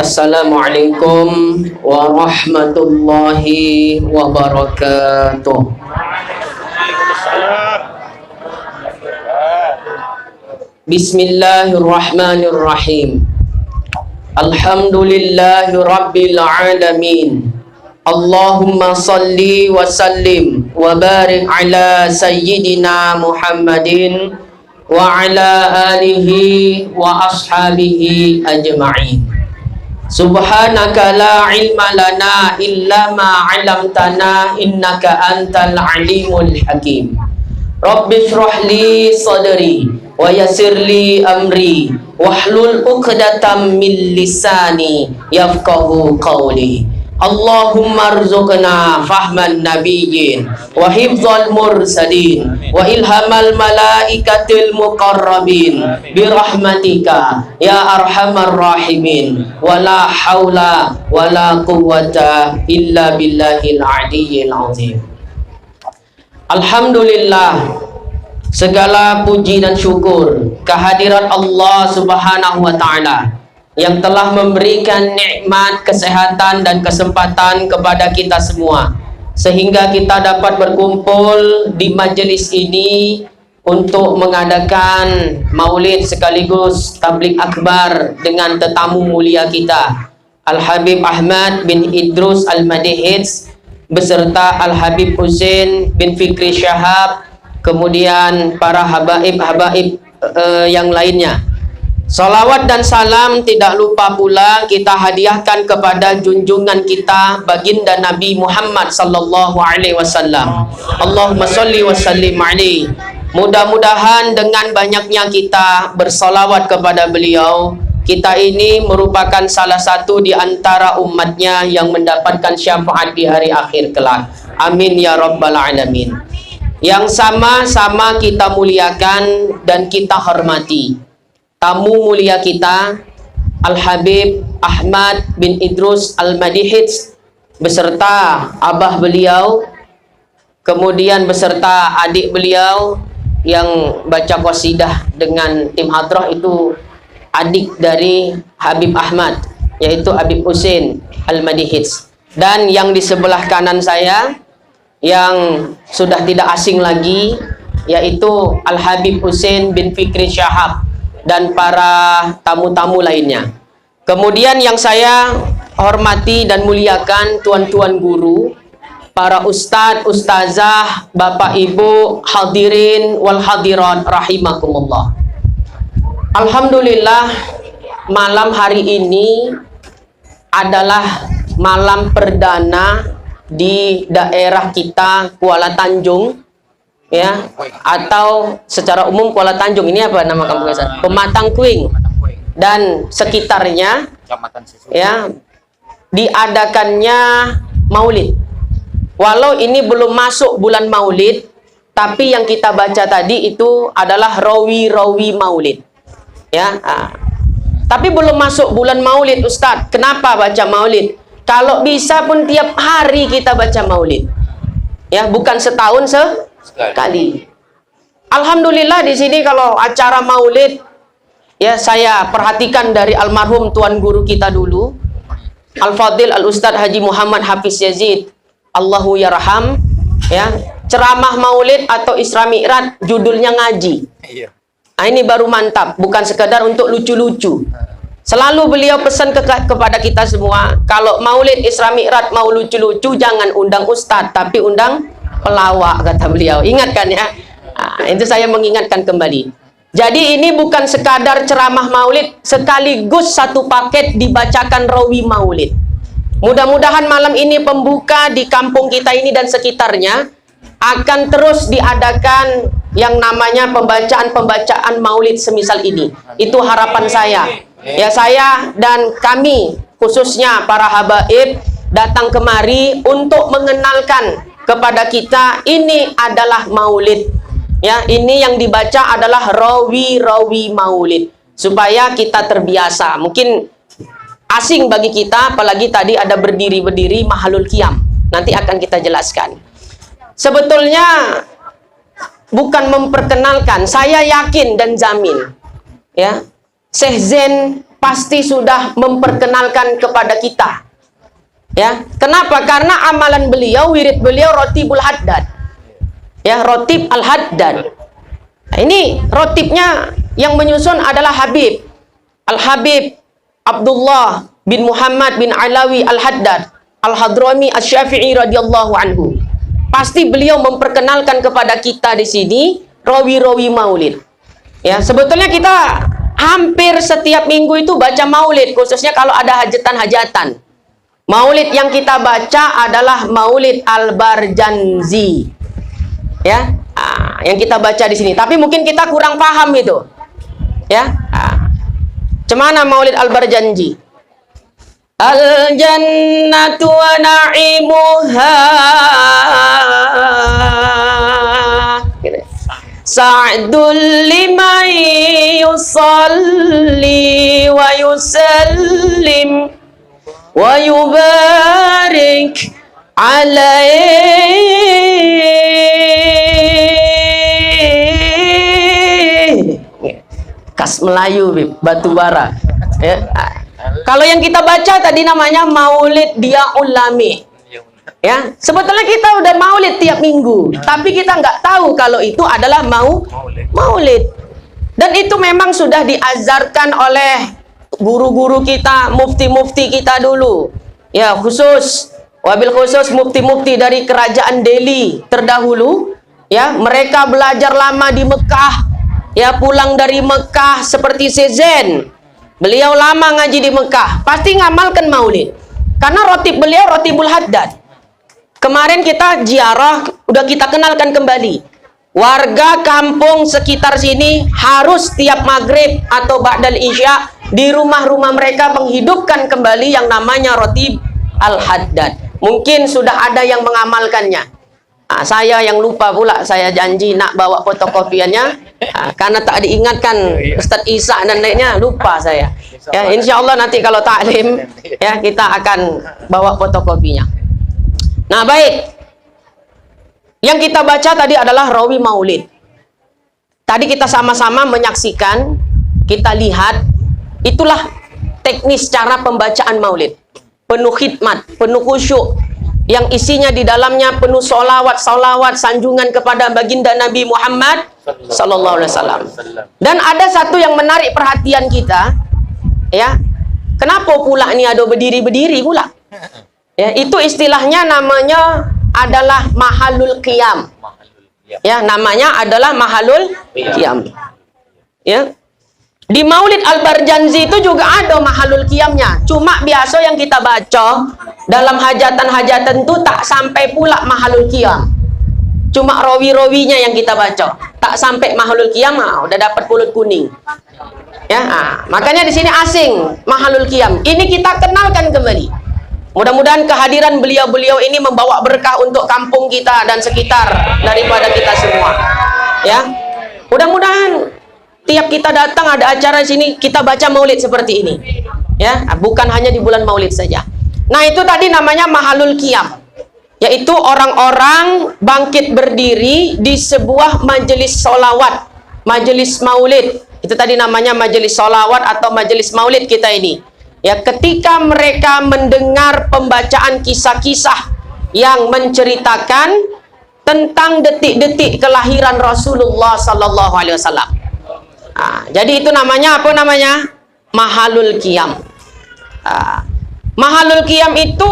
Assalamualaikum warahmatullahi wabarakatuh. Bismillahirrahmanirrahim. Alhamdulillahi rabbil alamin. Allahumma salli wa sallim wa barik ala sayyidina Muhammadin wa ala alihi wa ashabihi ajma'in. Subhanaka la ilma lana illa ma 'allamtana innaka antal alimul hakim. Rabbi shrah li sadri wa yassir li amri wahlul 'uqdatam min lisani yafqahu qawli. Allahumma rzuqna fahman nabiyyin wa hifdzal mursalin wa ilhamal malaikatil muqarrabin birahmatika ya arhamar rahimin wa la haula wa la quwwata illa billahil aliyyil azim. Alhamdulillah, segala puji dan syukur kehadirat Allah Subhanahu wa taala yang telah memberikan nikmat kesehatan dan kesempatan kepada kita semua sehingga kita dapat berkumpul di majelis ini untuk mengadakan maulid sekaligus tabligh akbar dengan tetamu mulia kita Al-Habib Ahmad bin Idrus Al-Madihits beserta Al-Habib Husain bin Fikri Syahab, kemudian para habaib-habaib yang lainnya. Salawat dan salam tidak lupa pula kita hadiahkan kepada junjungan kita baginda Nabi Muhammad sallallahu alaihi wasallam. Allahumma sholli wa sallim alaihi. Mudah-mudahan dengan banyaknya kita bersalawat kepada beliau, kita ini merupakan salah satu di antara umatnya yang mendapatkan syafaat di hari akhir kelak. Amin ya rabbal alamin. Yang sama-sama kita muliakan dan kita hormati tamu mulia kita Al-Habib Ahmad bin Idrus Al-Madihits beserta abah beliau, kemudian beserta adik beliau yang baca qasidah dengan tim hadrah itu adik dari Habib Ahmad, yaitu Habib Husain Al-Madihits. Dan yang di sebelah kanan saya yang sudah tidak asing lagi yaitu Al-Habib Husain bin Fikri Syahab dan para tamu-tamu lainnya. Kemudian yang saya hormati dan muliakan tuan-tuan guru, para ustadz, ustazah, bapak ibu, hadirin wal hadirat rahimakumullah. Alhamdulillah, malam hari ini adalah malam perdana di daerah kita Kuala Tanjung, ya, atau secara umum Kuala Tanjung. Ini apa nama kampung saya? Pematang Kuing dan sekitarnya, ya, diadakannya maulid. Walau ini belum masuk bulan maulid, tapi yang kita baca tadi itu adalah rawi-rawi maulid, ya. Tapi belum masuk bulan maulid, Ustadz. Kenapa baca maulid? Kalau bisa pun tiap hari kita baca maulid, ya, bukan setahun sekali. Alhamdulillah di sini kalau acara maulid, ya, saya perhatikan dari almarhum tuan guru kita dulu, Al-Fadil Al-Ustadz Haji Muhammad Hafiz Yazid, Allahu yarham, ya, ceramah maulid atau Isra Mi'raj judulnya ngaji. Nah, ini baru mantap, bukan sekedar untuk lucu-lucu. Selalu beliau pesan kepada kita semua, kalau maulid Isra Mi'raj mau lucu-lucu jangan undang ustadz, tapi undang pelawak, kata beliau. Ingat kan ya? Nah, itu saya mengingatkan kembali. Jadi ini bukan sekadar ceramah maulid, sekaligus satu paket dibacakan rawi maulid. Mudah-mudahan malam ini pembuka di kampung kita ini dan sekitarnya akan terus diadakan yang namanya pembacaan-pembacaan maulid semisal ini. Itu harapan saya. Ya, saya dan kami khususnya para habaib datang kemari untuk mengenalkan kepada kita ini adalah maulid. Ya, ini yang dibaca adalah rawi-rawi maulid supaya kita terbiasa. Mungkin asing bagi kita, apalagi tadi ada berdiri-berdiri mahalul qiyam. Nanti akan kita jelaskan. Sebetulnya bukan memperkenalkan, saya yakin dan jamin, ya, Syekh Zain pasti sudah memperkenalkan kepada kita. Ya, kenapa? Karena amalan beliau, wirid beliau Rotibul Haddad. Ya, Rotib Al-Haddad. Nah, ini rotibnya yang menyusun adalah Habib Al-Habib Abdullah bin Muhammad bin Alawi Al-Haddad Al-Hadrami Asy-Syafi'i radhiyallahu anhu. Pasti beliau memperkenalkan kepada kita di sini rawi-rawi maulid. Ya, sebetulnya kita hampir setiap minggu itu baca maulid, khususnya kalau ada hajatan-hajatan. Maulid yang kita baca adalah Maulid Al-Barjanzi. Ya, yang kita baca di sini. Tapi mungkin kita kurang paham itu. Ya, cemana Maulid Al-Barjanzi? Al-jannatu wa na'imuha sa'dul liman yusalli wa yusallim wa yubarik alaih. Khas Melayu, batu bara. Ya. Kalau yang kita baca tadi namanya Maulid Diyaul Lami. Ya, sebetulnya kita udah maulid tiap minggu, tapi kita nggak tahu kalau itu adalah maulid. Dan itu memang sudah diajarkan oleh guru-guru kita, mufti-mufti kita dulu. Ya, wabil khusus mufti-mufti dari kerajaan Delhi terdahulu. Ya, mereka belajar lama di Mekah. Ya, pulang dari Mekah seperti Sezen. Beliau lama ngaji di Mekah, pasti ngamalkan maulid. Karena rotib beliau Rotibul Haddad. Kemarin kita ziarah, udah kita kenalkan kembali. Warga kampung sekitar sini harus tiap maghrib atau ba'dal isya di rumah-rumah mereka menghidupkan kembali yang namanya Rotib Al-Haddad. Mungkin sudah ada yang mengamalkannya. Saya yang lupa pula, saya janji nak bawa fotokopiannya. Karena tak diingatkan Ustadz Isa dan lainnya, lupa saya. Ya, insya Allah nanti kalau taklim ya kita akan bawa fotokopinya. Nah, baik. Yang kita baca tadi adalah rawi maulid. Tadi kita sama-sama menyaksikan, kita lihat, itulah teknis cara pembacaan maulid. Penuh khidmat, penuh khusyuk, yang isinya di dalamnya penuh solawat, sanjungan kepada baginda Nabi Muhammad Sallallahu Alaihi Wasallam. Dan ada satu yang menarik perhatian kita, ya. Kenapa pula ini ada berdiri-berdiri pula? Ya, itu istilahnya namanya adalah mahalul qiyam. Ya, namanya adalah mahalul qiyam. Ya. Di Maulid Al-Barjanzi itu juga ada mahalul qiyamnya. Cuma biasa yang kita baca dalam hajatan-hajatan itu tak sampai pula mahalul qiyam. Cuma rawi-rawinya yang kita baca. Tak sampai mahalul qiyam, udah dapat pulut kuning. Ya, makanya di sini asing mahalul qiyam. Ini kita kenalkan kembali. Mudah-mudahan kehadiran beliau-beliau ini membawa berkah untuk kampung kita dan sekitar daripada kita semua. Ya, mudah-mudahan tiap kita datang ada acara sini kita baca maulid seperti ini. Ya, bukan hanya di bulan maulid saja. Nah, itu tadi namanya mahalul qiyam, yaitu orang-orang bangkit berdiri di sebuah majelis solawat, majelis maulid. Itu tadi namanya majelis solawat atau majelis maulid kita ini. Ya, ketika mereka mendengar pembacaan kisah-kisah yang menceritakan tentang detik-detik kelahiran Rasulullah Sallallahu Alaihi Wasallam. Jadi itu namanya apa namanya? Mahalul qiyam. Mahalul qiyam itu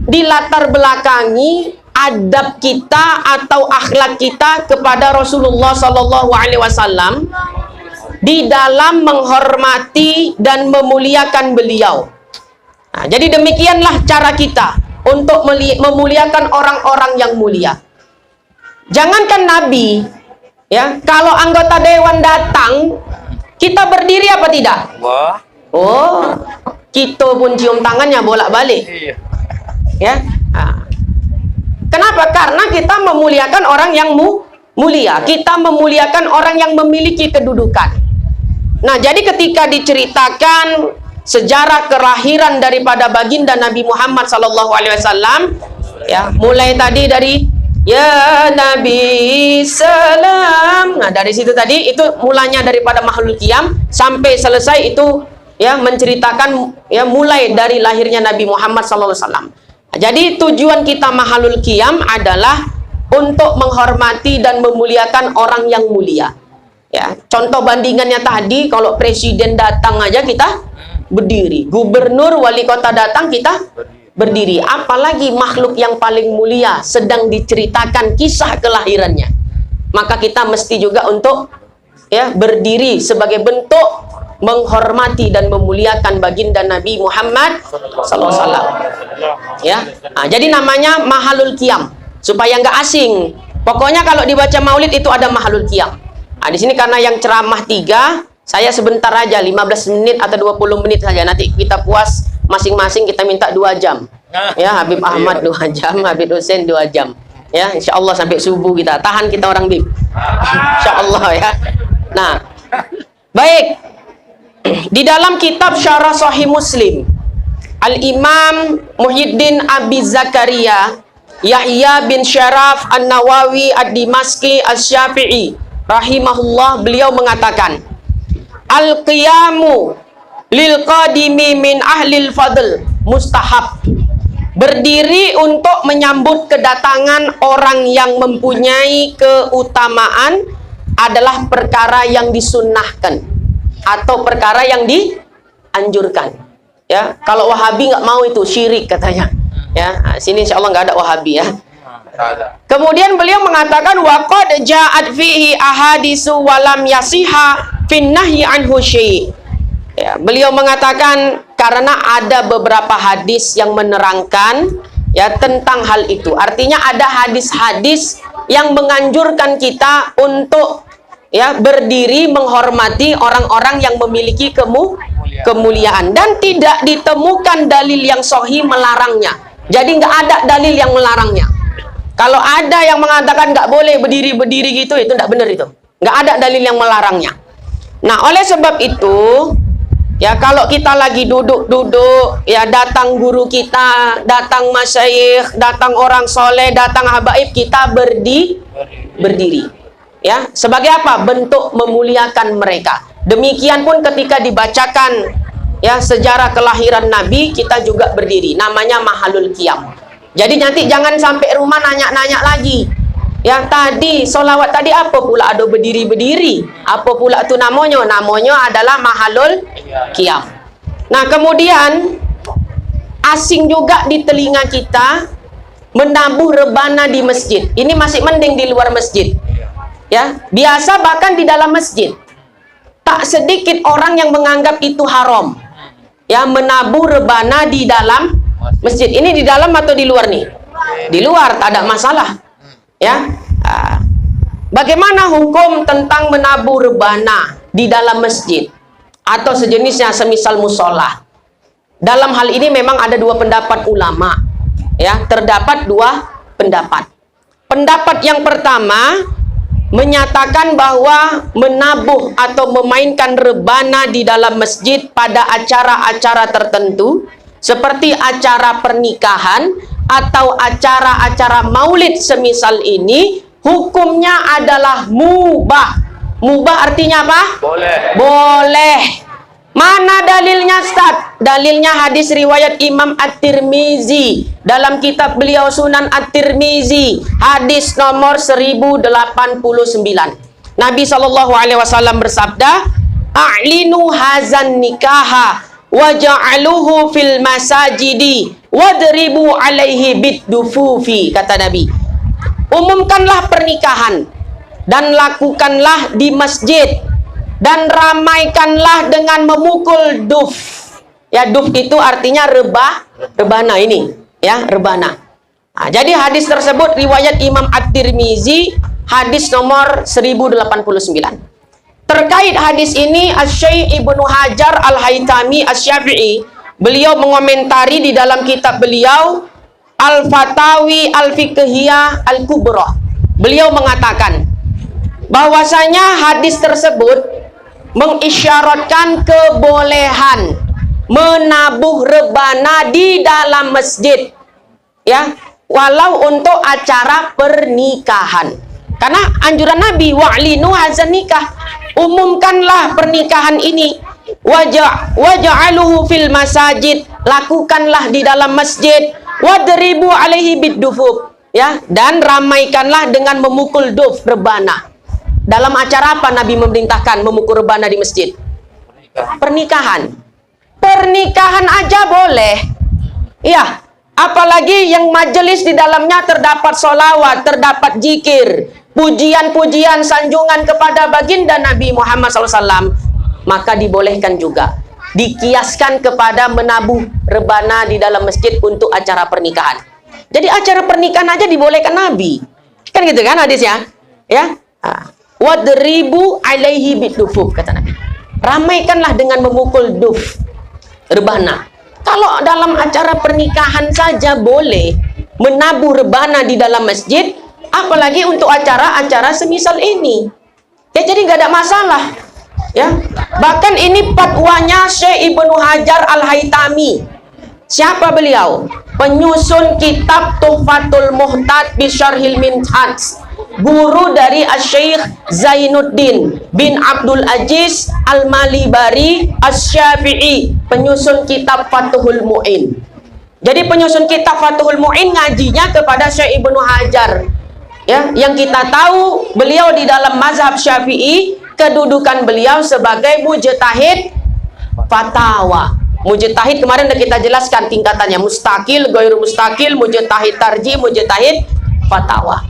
dilatar belakangi adab kita atau akhlak kita kepada Rasulullah Sallallahu Alaihi Wasallam di dalam menghormati dan memuliakan beliau. Jadi demikianlah cara kita untuk memuliakan orang-orang yang mulia. Jangankan Nabi, ya, kalau anggota dewan datang, kita berdiri apa tidak? Wah. Oh, kita pun cium tangannya bolak-balik. Ya. Kenapa? Karena kita memuliakan orang yang mulia. Kita memuliakan orang yang memiliki kedudukan. Nah, jadi ketika diceritakan sejarah kelahiran daripada baginda Nabi Muhammad Sallallahu Alaihi Wasallam, ya, mulai tadi dari ya Nabi Salam. Nah, dari situ tadi itu mulanya daripada mahlul qiyam sampai selesai itu ya menceritakan ya mulai dari lahirnya Nabi Muhammad SAW. Jadi tujuan kita mahalul qiyam adalah untuk menghormati dan memuliakan orang yang mulia. Ya, contoh bandingannya tadi, kalau presiden datang aja kita berdiri, gubernur, wali kota datang kita berdiri, apalagi makhluk yang paling mulia sedang diceritakan kisah kelahirannya. Maka kita mesti juga untuk ya berdiri sebagai bentuk menghormati dan memuliakan baginda Nabi Muhammad SAW. Ya, nah, jadi namanya mahalul qiyam supaya nggak asing. Pokoknya kalau dibaca maulid itu ada mahalul qiyam. Nah, di sini karena yang ceramah 3, saya sebentar aja 15 menit atau 20 menit saja. Nanti kita puas masing-masing, kita minta 2 jam. Ya, Habib Ahmad 2 jam, Habib Hussein 2 jam. Ya, insya Allah sampai subuh kita tahan kita orang Bib. Insya Allah ya. Nah, baik. Di dalam kitab Syarah Sahih Muslim, Al-Imam Muhyiddin Abi Zakaria Yahya bin Syaraf An-Nawawi Ad-Dimaski Asy-Syafi'i rahimahullah, beliau mengatakan, al-qiyamu lil qadimi min ahlil fadl mustahab. Berdiri untuk menyambut kedatangan orang yang mempunyai keutamaan adalah perkara yang disunnahkan atau perkara yang dianjurkan. Ya, kalau Wahabi nggak mau itu syirik katanya. Ya, sini insya Allah nggak ada Wahabi ya. Kemudian beliau mengatakan waqad ja'at fihi ahadisu walam yasiha fin nahyi anhu syai'. Ya, beliau mengatakan karena ada beberapa hadis yang menerangkan ya tentang hal itu. Artinya ada hadis-hadis yang menganjurkan kita untuk ya berdiri menghormati orang-orang yang memiliki kemuliaan, dan tidak ditemukan dalil yang sahih melarangnya. Jadi nggak ada dalil yang melarangnya. Kalau ada yang mengatakan nggak boleh berdiri-berdiri gitu, itu nggak benar itu. Nggak ada dalil yang melarangnya. Nah, oleh sebab itu, ya kalau kita lagi duduk-duduk, ya datang guru kita, datang masyayikh, datang orang soleh, datang habaib, kita berdiri. Ya, sebagai apa? Bentuk memuliakan mereka. Demikian pun ketika dibacakan ya sejarah kelahiran Nabi, kita juga berdiri. Namanya mahalul qiyam. Jadi nanti jangan sampai rumah nanya-nanya lagi. Ya tadi solawat tadi apa pula ada berdiri-berdiri? Apa pula itu namanya? Namanya adalah mahalul qiyam. Nah, kemudian asing juga di telinga kita menabuh rebana di masjid. Ini masih mending di luar masjid. Ya, biasa bahkan di dalam masjid. Tak sedikit orang yang menganggap itu haram. Ya, menabuh rebana di dalam masjid. Ini di dalam atau di luar nih? Di luar, tak ada masalah. Ya. Bagaimana hukum tentang menabuh rebana di dalam masjid atau sejenisnya semisal musola? Dalam hal ini memang ada 2 pendapat ulama. Ya, terdapat 2 pendapat. Pendapat yang pertama menyatakan bahwa menabuh atau memainkan rebana di dalam masjid pada acara-acara tertentu seperti acara pernikahan atau acara-acara maulid semisal ini, hukumnya adalah mubah. Mubah artinya apa? Boleh. Boleh. Mana dalilnya, Ustaz? Dalilnya hadis riwayat Imam At-Tirmizi dalam kitab beliau Sunan At-Tirmizi, hadis nomor 1089. Nabi SAW bersabda, "A'linu hazan nikaha waja'aluhu fil masajidi wadribu alaihi biddufufi," kata Nabi. Umumkanlah pernikahan dan lakukanlah di masjid, dan ramaikanlah dengan memukul duf. Ya, duf itu artinya rebana ini, ya, rebana. Nah, jadi hadis tersebut riwayat Imam At-Tirmizi, hadis nomor 1089. Terkait hadis ini, Asy-Syaikh Ibnu Hajar Al-Haytami Asy-Syafi'i, beliau mengomentari di dalam kitab beliau Al-Fatawi Al-Fiqhiyah Al-Kubra. Beliau mengatakan bahwasanya hadis tersebut mengisyaratkan kebolehan menabuh rebana di dalam masjid, ya, walau untuk acara pernikahan. Karena anjuran Nabi, wa'linu hazan nikah, umumkanlah pernikahan ini, waja'aluhu fil masajid, lakukanlah di dalam masjid, wadribu alaihi biddufuf, ya, dan ramaikanlah dengan memukul duf, rebana. Dalam acara apa Nabi memerintahkan memukul rebana di masjid? Pernikahan. Pernikahan aja boleh. Ya, apalagi yang majelis di dalamnya terdapat solawat, terdapat zikir, pujian-pujian, sanjungan kepada baginda Nabi Muhammad SAW, maka dibolehkan juga. Dikiaskan kepada menabuh rebana di dalam masjid untuk acara pernikahan. Jadi acara pernikahan aja dibolehkan Nabi. Kan gitu kan hadisnya? Ya. Wadribu alaihi bidufuf, kata Nabi. Ramaikanlah dengan memukul duf, rebana. Kalau dalam acara pernikahan saja boleh menabuh rebana di dalam masjid, apalagi untuk acara-acara semisal ini. Ya, jadi nggak ada masalah. Ya, bahkan ini fatwanya Syekh Ibnu Hajar Al-Haytami. Siapa beliau? Penyusun kitab Tuhfatul Muhtad bi Syarhil Minhaj, guru dari Asy-Syaikh Zainuddin bin Abdul Aziz Al-Malibari Asy-Syafi'i, penyusun kitab Fathul Mu'in. Jadi penyusun kitab Fathul Mu'in ngajinya kepada Syekh Ibnu Hajar. Ya, yang kita tahu beliau di dalam mazhab Syafi'i, kedudukan beliau sebagai mujtahid fatwa. Mujtahid kemarin udah kita jelaskan tingkatannya, mustaqil, ghairu mustaqil, mujtahid tarjih, mujtahid fatwa.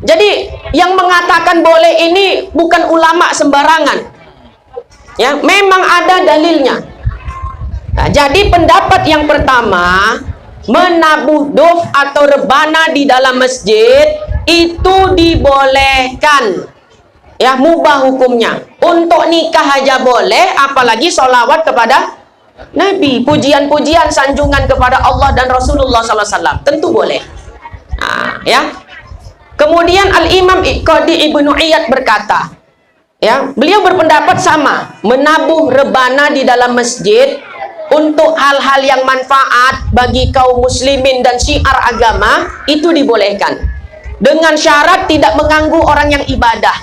Jadi yang mengatakan boleh ini bukan ulama sembarangan. Ya, memang ada dalilnya. Nah, jadi pendapat yang pertama, menabuh duf atau rebana di dalam masjid itu dibolehkan. Ya, mubah hukumnya. Untuk nikah aja boleh, apalagi sholawat kepada Nabi, pujian-pujian, sanjungan kepada Allah dan Rasulullah SAW, tentu boleh. Nah, ya. Kemudian Al-Imam Qadi Ibnu Iyad berkata, ya, beliau berpendapat sama, menabuh rebana di dalam masjid untuk hal-hal yang manfaat bagi kaum muslimin dan syiar agama itu dibolehkan, dengan syarat tidak mengganggu orang yang ibadah.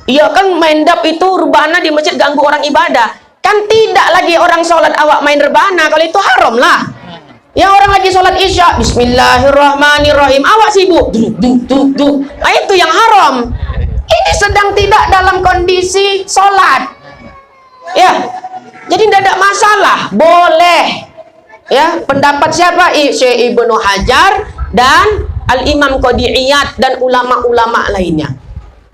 Iya kan, main dap itu rebana di masjid ganggu orang ibadah. Kan tidak lagi orang sholat awak main rebana, kalau itu haram lah. Ya, orang lagi sholat isya, bismillahirrahmanirrahim, awak sibuk, nah, itu yang haram. Ini sedang tidak dalam kondisi sholat. Ya, jadi tidak ada masalah, boleh. Ya, pendapat siapa? Syekh Ibnu Hajar dan Al-Imam Qadi Iyad dan ulama-ulama lainnya.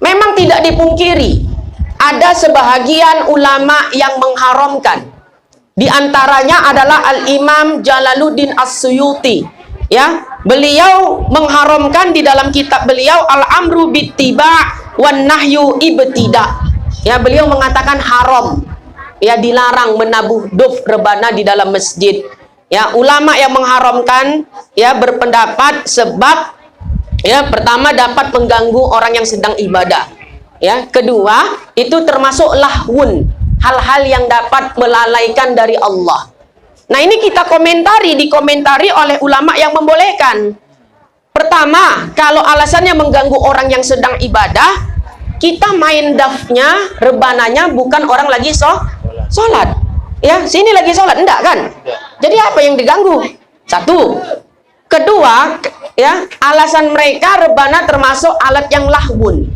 Memang tidak dipungkiri, ada sebahagian ulama yang mengharamkan. Di antaranya adalah Al-Imam Jalaluddin As-Suyuti. Ya, beliau mengharamkan di dalam kitab beliau Al-Amru Bittiba' wan Nahyu Ibtida'. Ya, beliau mengatakan haram. Ya, dilarang menabuh duf rebana di dalam masjid. Ya, ulama yang mengharamkan ya berpendapat sebab ya, pertama dapat mengganggu orang yang sedang ibadah. Ya, kedua itu termasuk lahwun, hal-hal yang dapat melalaikan dari Allah. Nah, ini kita dikomentari oleh ulama yang membolehkan. Pertama, kalau alasannya mengganggu orang yang sedang ibadah, kita main dafnya, rebananya bukan orang lagi sholat. Ya, sini lagi sholat, enggak kan? Jadi apa yang diganggu? Satu. Kedua, ya, alasan mereka rebana termasuk alat yang lahwun.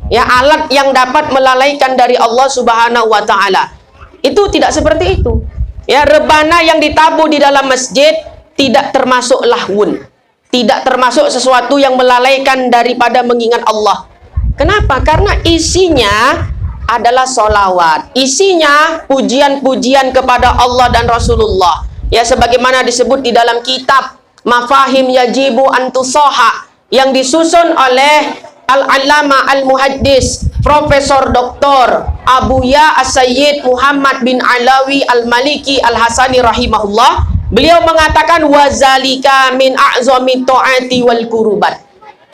Ya, alat yang dapat melalaikan dari Allah Subhanahu wa Ta'ala. Itu tidak seperti itu. Ya, rebana yang ditabuh di dalam masjid tidak termasuk lahwun, tidak termasuk sesuatu yang melalaikan daripada mengingat Allah. Kenapa? Karena isinya adalah sholawat, isinya pujian-pujian kepada Allah dan Rasulullah. Ya, sebagaimana disebut di dalam kitab Mafahim Yajibu Antusoha yang disusun oleh Al-Allama Al-Muhaddis Profesor Dr. Abuya As-Sayyid Muhammad bin Alawi Al-Maliki Al-Hasani rahimahullah. Beliau mengatakan wazalika min a'zami ta'ati wal kurubat.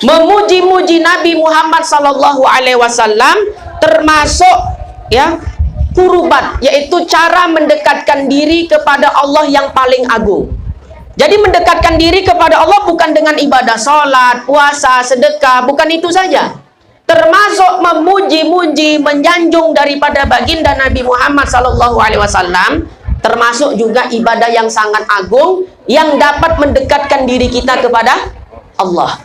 Memuji-muji Nabi Muhammad sallallahu alaihi wasallam termasuk ya kurubat, yaitu cara mendekatkan diri kepada Allah yang paling agung. Jadi mendekatkan diri kepada Allah bukan dengan ibadah sholat, puasa, sedekah, bukan itu saja. termasuk memuji-muji, menyanjung daripada baginda Nabi Muhammad SAW, termasuk juga ibadah yang sangat agung yang dapat mendekatkan diri kita kepada Allah.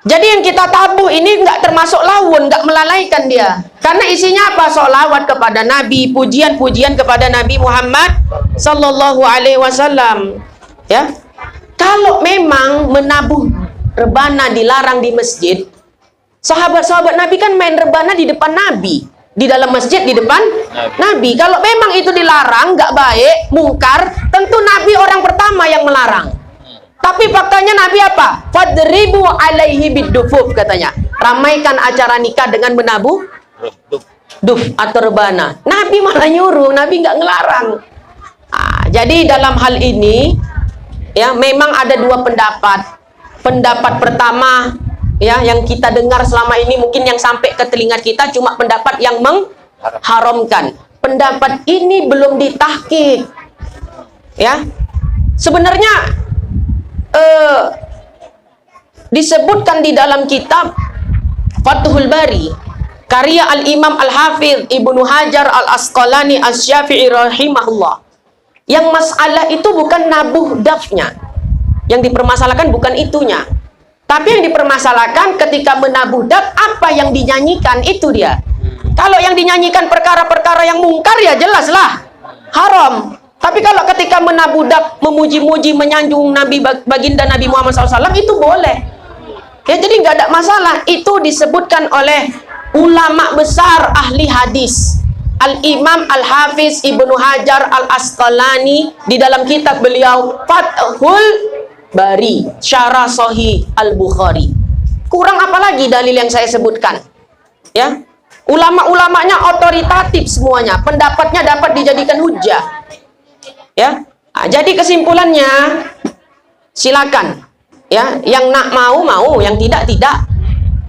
Jadi yang kita tabuh ini nggak termasuk lawun, nggak melalaikan dia. Karena isinya apa? Sholawat kepada Nabi, pujian-pujian kepada Nabi Muhammad Sallallahu Alaihi Wasallam. Ya, kalau memang menabuh rebana dilarang di masjid, sahabat-sahabat Nabi kan main rebana di depan Nabi, di dalam masjid di depan Nabi. Kalau memang itu dilarang, nggak baik, mungkar, tentu Nabi orang pertama yang melarang. Tapi faktanya Nabi apa? Fadribu alaihi bidufuf, katanya. Ramaikan acara nikah dengan menabuh duf atau rebana. Nabi malah nyuruh, Nabi nggak ngelarang. Jadi dalam hal ini, ya memang ada dua pendapat. Pendapat pertama, ya yang kita dengar selama ini mungkin yang sampai ke telinga kita cuma pendapat yang mengharamkan. Pendapat ini belum ditahqiq. Ya, sebenarnya disebutkan di dalam kitab Fathul Bari karya Al-Imam Al-Hafidh Ibnu Hajar Al-Asqalani Asy-Syafi'i rahimahullah, yang masalah itu bukan nabuh dafnya, yang dipermasalahkan bukan itunya, tapi yang dipermasalahkan ketika menabuh daf apa yang dinyanyikan itu dia. Kalau yang dinyanyikan perkara-perkara yang mungkar ya jelaslah haram. Tapi kalau ketika menabuh daf, memuji-muji, menyanjung Nabi, baginda Nabi Muhammad SAW, itu boleh. Ya, jadi nggak ada masalah. Itu disebutkan oleh ulama besar ahli hadis, Al-Imam Al-Hafiz Ibnu Hajar Al-Asqalani, di dalam kitab beliau Fathul Bari, Syarah Sahih Al-Bukhari. Kurang apa lagi dalil yang saya sebutkan? Ya, ulama-ulamanya otoritatif semuanya, pendapatnya dapat dijadikan hujah. Ya, jadi kesimpulannya silakan. Ya, yang nak mau, yang tidak.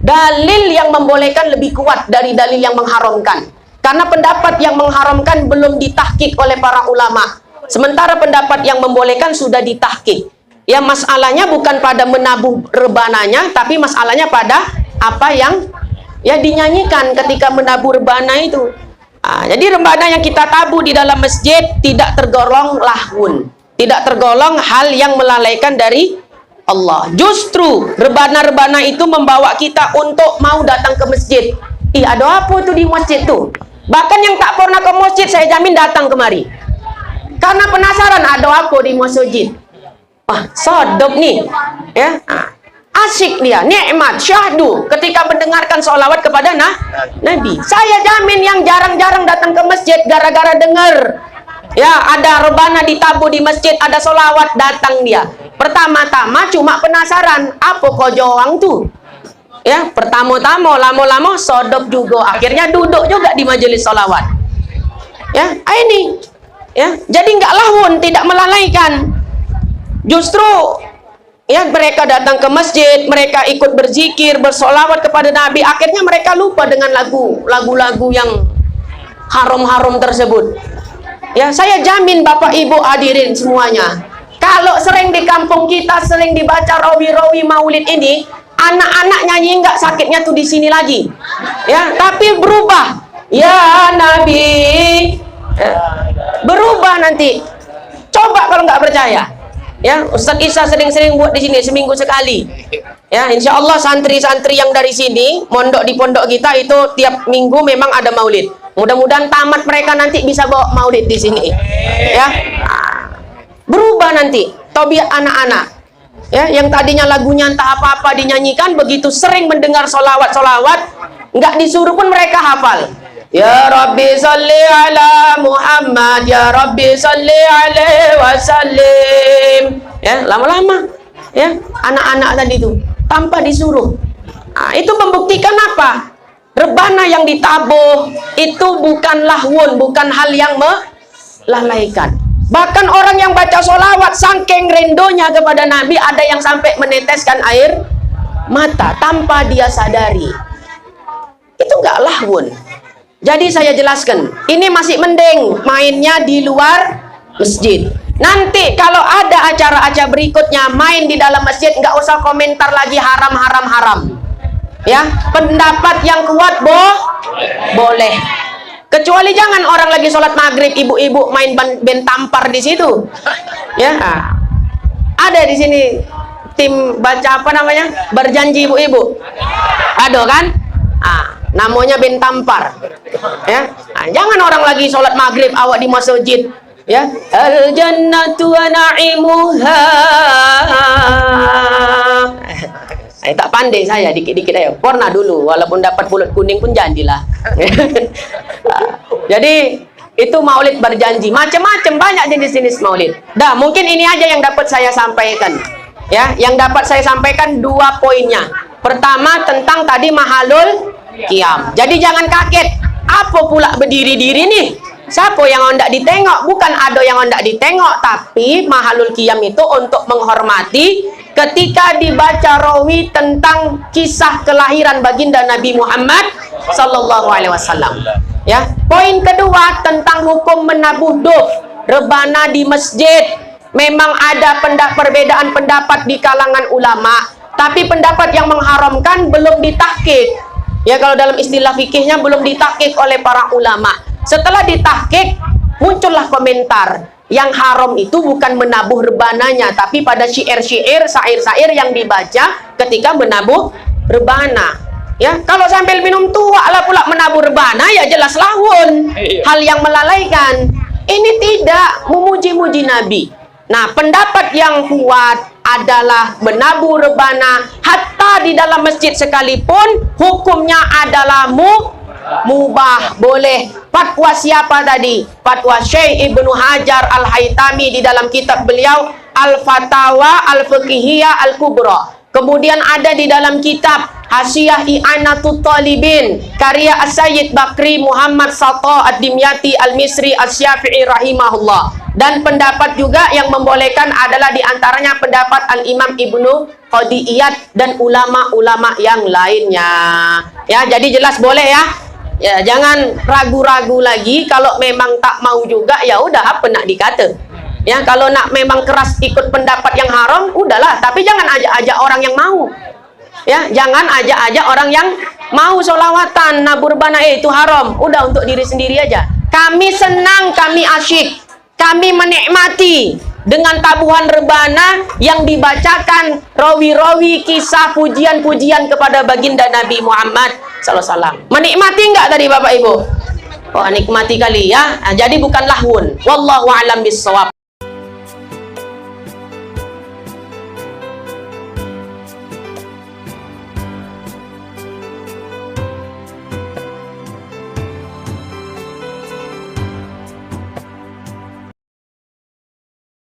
Dalil yang membolehkan lebih kuat dari dalil yang mengharamkan. Karena pendapat yang mengharamkan belum ditahqiq oleh para ulama. Sementara pendapat yang membolehkan sudah ditahqiq. Ya, masalahnya bukan pada menabuh rebananya, tapi masalahnya pada apa yang ya dinyanyikan ketika menabuh rebana itu. Jadi rebana yang kita tabuh di dalam masjid tidak tergolong lahun, tidak tergolong hal yang melalaikan dari Allah. Justru rebana-rebana itu membawa kita untuk mau datang ke masjid. Ih, ada apa tuh di masjid tuh? Bahkan yang tak pernah ke masjid saya jamin datang kemari. Karena penasaran ada apa di masjid. Wah, sodok nih. Ya. Asyik dia, nikmat, syahdu ketika mendengarkan sholawat kepada Nabi. Saya jamin yang jarang-jarang datang ke masjid gara-gara dengar ya ada rebana ditabuh di masjid, ada sholawat, datang dia. Pertama-tama cuma penasaran, apa kok joang tuh? Ya, pertama-tama, lama-lama sodok juga, akhirnya duduk juga di majelis sholawat. Ya, ini ya, jadi nggak lahun, tidak melalaikan. Justru ya mereka datang ke masjid, mereka ikut berzikir, bersolawat kepada Nabi, akhirnya mereka lupa dengan lagu-lagu yang haram-haram tersebut. Ya, saya jamin Bapak Ibu hadirin semuanya, kalau sering di kampung kita sering dibaca rawi-rawi maulid ini, anak-anak nyanyi nggak sakitnya tuh di sini lagi. Ya, tapi berubah. Ya Nabi, ya, berubah nanti. Coba kalau nggak percaya. Ya, Ustadz Isa sering-sering buat di sini seminggu sekali. Ya, insya Allah santri-santri yang dari sini, mondok di pondok kita itu tiap minggu memang ada maulid. Mudah-mudahan tamat mereka nanti bisa bawa maulid di sini. Ya, berubah nanti tabiat anak-anak. Ya, yang tadinya lagunya entah apa-apa dinyanyikan, begitu sering mendengar solawat-solawat, nggak disuruh pun mereka hafal. Ya Rabbi salli ala Muhammad, ya Rabbi salli alaihi wasallim. Ya, lama-lama ya anak-anak tadi itu tanpa disuruh. Itu membuktikan apa? Rebana yang ditabuh itu bukan lahwun, bukan hal yang melalaikan. Bahkan orang yang baca sholawat saking rindunya kepada Nabi, ada yang sampai meneteskan air mata tanpa dia sadari. Itu nggak lahwun. Jadi saya jelaskan, ini masih mending mainnya di luar masjid. Nanti kalau ada acara-acara berikutnya main di dalam masjid, nggak usah komentar lagi haram. Ya, pendapat yang kuat boleh. Kecuali jangan orang lagi sholat maghrib, ibu-ibu main band tampar di situ. Ya, ada di sini tim baca apa namanya? Berjanji ibu-ibu. Ada kan? Namanya band tampar. Ya, jangan orang lagi sholat maghrib awak di masjid. Ya, al jannatu wa na'imuha. Tak pandai saya, dikit-dikit aja. Pernah dulu, walaupun dapat pulut kuning pun janjilah. Jadi itu maulid berjanji, macam-macam, banyak jenis-jenis maulid. Dah, mungkin ini aja yang dapat saya sampaikan. Ya, yang dapat saya sampaikan 2 poinnya. Pertama tentang tadi mahalul qiyam. Jadi jangan kaget, apa pula berdiri-diri nih? Siapa yang hendak ditengok? Bukan ada yang hendak ditengok, tapi mahalul qiyam itu untuk menghormati ketika dibaca rawi tentang kisah kelahiran baginda Nabi Muhammad sallallahu alaihi wasallam. Ya, poin kedua tentang hukum menabuh duf, rebana di masjid. Memang ada perbedaan pendapat di kalangan ulama, tapi pendapat yang mengharamkan belum ditahqiq. Ya, kalau dalam istilah fikihnya belum ditahqiq oleh para ulama. Setelah ditahqiq, muncullah komentar. Yang haram itu bukan menabuh rebananya, tapi pada syair-syair, sair-sair yang dibaca ketika menabuh rebana. Ya, kalau sambil minum tua lah pula menabuh rebana, ya jelas lawun, hal yang melalaikan. Ini tidak memuji-muji Nabi. Nah, pendapat yang kuat adalah menabuh rebana hatta di dalam masjid sekalipun, hukumnya adalah mubah, boleh. Fatwa siapa tadi? Fatwa Syekh Ibnu Hajar Al-Haytami di dalam kitab beliau Al-Fatawa Al-Fiqhiyah Al-Kubra. Kemudian ada di dalam kitab Hasyiah I'anatut Talibin karya As-Sayyid Bakri Muhammad Satta Ad-Dimyati Al-Misri Asy-Syafi'i rahimahullah. Dan pendapat juga yang membolehkan adalah diantaranya pendapat Al-Imam Ibnu Qadiyat dan ulama-ulama yang lainnya. Ya, jadi jelas boleh ya. Ya, jangan ragu-ragu lagi. Kalau memang tak mau juga, ya udah, apa nak dikata. Ya, kalau nak memang keras ikut pendapat yang haram, udahlah. Tapi jangan ajak-ajak orang yang mau. Ya, jangan ajak-ajak orang yang mau sholawatan, nabur bana, itu haram. Udah, untuk diri sendiri aja. Kami senang, kami asyik, kami menikmati dengan tabuhan rebana yang dibacakan rawi-rawi kisah pujian-pujian kepada baginda Nabi Muhammad SAW. Menikmati enggak tadi Bapak Ibu? Oh, nikmati kali ya. Jadi bukan lahun. Wallahu a'lam bissawab.